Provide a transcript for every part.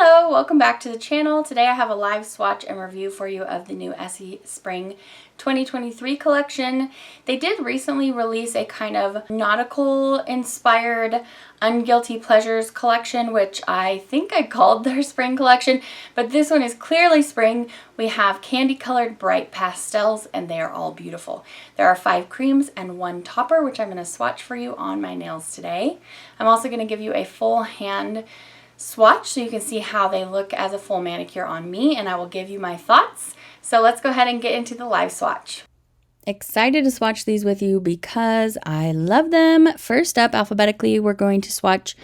Hello, welcome back to the channel. Today I have a live swatch and review for you of the new Essie Spring 2023 collection. They did recently release a kind of nautical inspired Unguilty Pleasures collection, which I think I called their spring collection, but this one is clearly spring. We have candy colored bright pastels and they are all beautiful. There are 5 creams and 1 topper, which I'm going to swatch for you on my nails today. I'm also going to give you a full hand swatch so you can see how they look as a full manicure on me, and I will give you my thoughts. So let's go ahead and get into the live swatch. Excited to swatch these with you because I love them. First up, alphabetically, we're going to swatch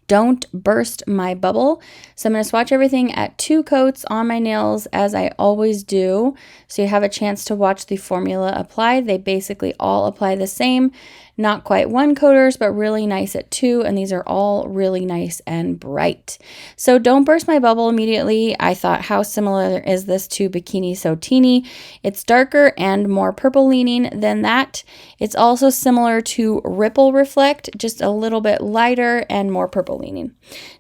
Don't Burst My Bubble. So I'm going to swatch everything at 2 coats on my nails as I always do. So you have a chance to watch the formula apply. They basically all apply the same. Not quite 1 coaters, but really nice at 2, and these are all really nice and bright. So Don't Burst My Bubble immediately. I thought, how similar is this to Bikini So Teeny? It's darker and more purple leaning than that. It's also similar to Ripple Reflect, just a little bit lighter and more purple leaning.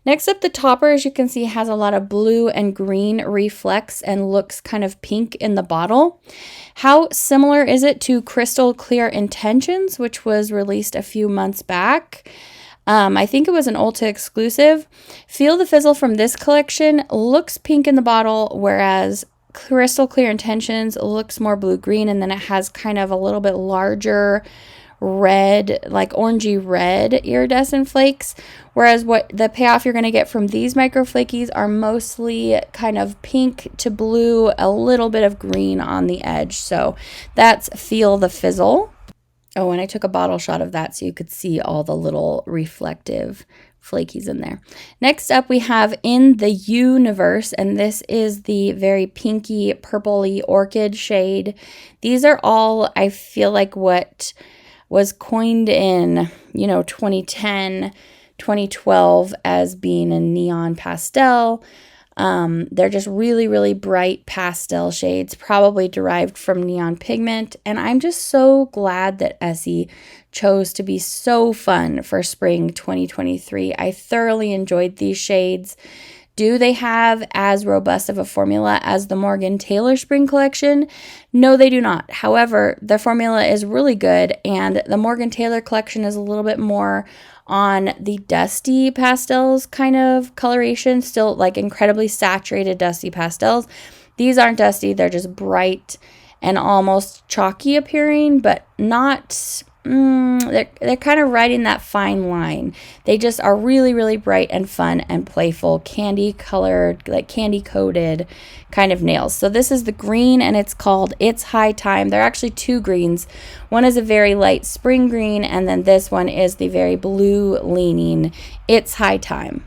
Next up, the topper, as you can see, has a lot of blue and green reflex and looks kind of pink in the bottle. How similar is it to Crystal Clear Intentions, which was released a few months back? I think it was an Ulta exclusive. Feel the Fizzle from this collection looks pink in the bottle, whereas Crystal Clear Intentions looks more blue-green, and then it has kind of a little bit larger red, like orangey red iridescent flakes, whereas what the payoff you're going to get from these micro flakies are mostly kind of pink to blue, a little bit of green on the edge. So that's Feel the Fizzle. Oh, and I took a bottle shot of that so you could see all the little reflective flakies in there. Next up, we have In the You-niverse, and this is the very pinky, purpley orchid shade. These are all, I feel like, what was coined in, 2010, 2012 as being a neon pastel. They're just really, really bright pastel shades, probably derived from neon pigment. And I'm just so glad that Essie chose to be so fun for spring 2023. I thoroughly enjoyed these shades. Do they have as robust of a formula as the Morgan Taylor Spring Collection? No, they do not. However, the formula is really good, and the Morgan Taylor Collection is a little bit more on the dusty pastels kind of coloration, still like incredibly saturated dusty pastels. These aren't dusty, they're just bright and almost chalky appearing, but not... they're kind of riding that fine line. They just are really, really bright and fun and playful, candy colored, like candy coated kind of nails. So this is the green, and it's called It's High Time. There are actually 2 greens. One is a very light spring green, and then this one is the very blue leaning It's High Time.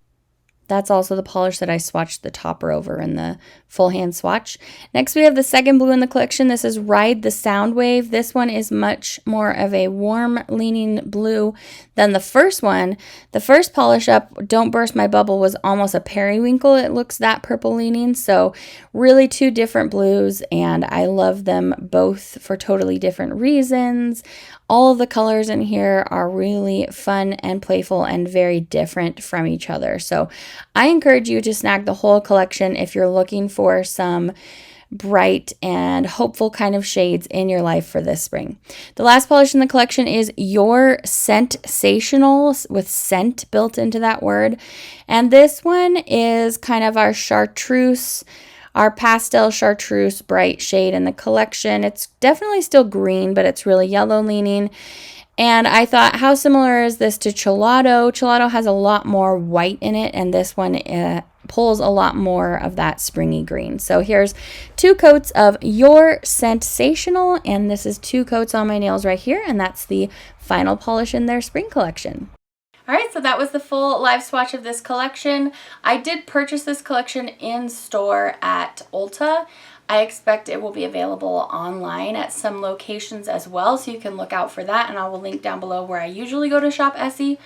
That's also the polish that I swatched the topper over in the full hand swatch. Next, we have the second blue in the collection. This is Ride the Soundwave. This one is much more of a warm leaning blue than the first one. The first polish up, Don't Burst My Bubble, was almost a periwinkle. It looks that purple leaning. So really 2 different blues, and I love them both for totally different reasons. All of the colors in here are really fun and playful and very different from each other. So I encourage you to snag the whole collection if you're looking for some bright and hopeful kind of shades in your life for this spring. The last polish in the collection is Your Scent-sational, with scent built into that word. And this one is kind of our chartreuse, our pastel chartreuse bright shade in the collection. It's definitely still green, but it's really yellow leaning. And I thought, how similar is this to Gelato? Gelato has a lot more white in it, and this one pulls a lot more of that springy green. So here's 2 coats of Your Scent-sational, and this is 2 coats on my nails right here, and that's the final polish in their spring collection. Alright, so that was the full live swatch of this collection. I did purchase this collection in store at Ulta. I expect it will be available online at some locations as well, so you can look out for that, and I will link down below where I usually go to shop Essie.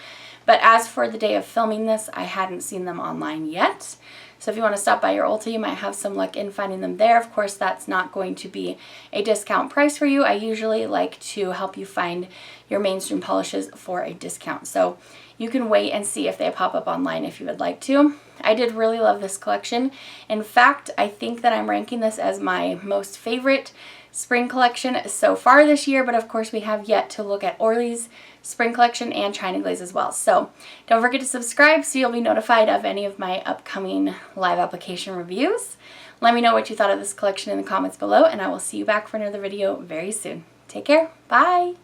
But as for the day of filming this, I hadn't seen them online yet. So if you want to stop by your Ulta, you might have some luck in finding them there. Of course, that's not going to be a discount price for you. I usually like to help you find your mainstream polishes for a discount. So you can wait and see if they pop up online if you would like to. I did really love this collection. In fact, I think that I'm ranking this as my most favorite spring collection so far this year, but of course we have yet to look at Orly's spring collection and China Glaze as well. So don't forget to subscribe so you'll be notified of any of my upcoming live application reviews. Let me know what you thought of this collection in the comments below, and I will see you back for another video very soon. Take care. Bye.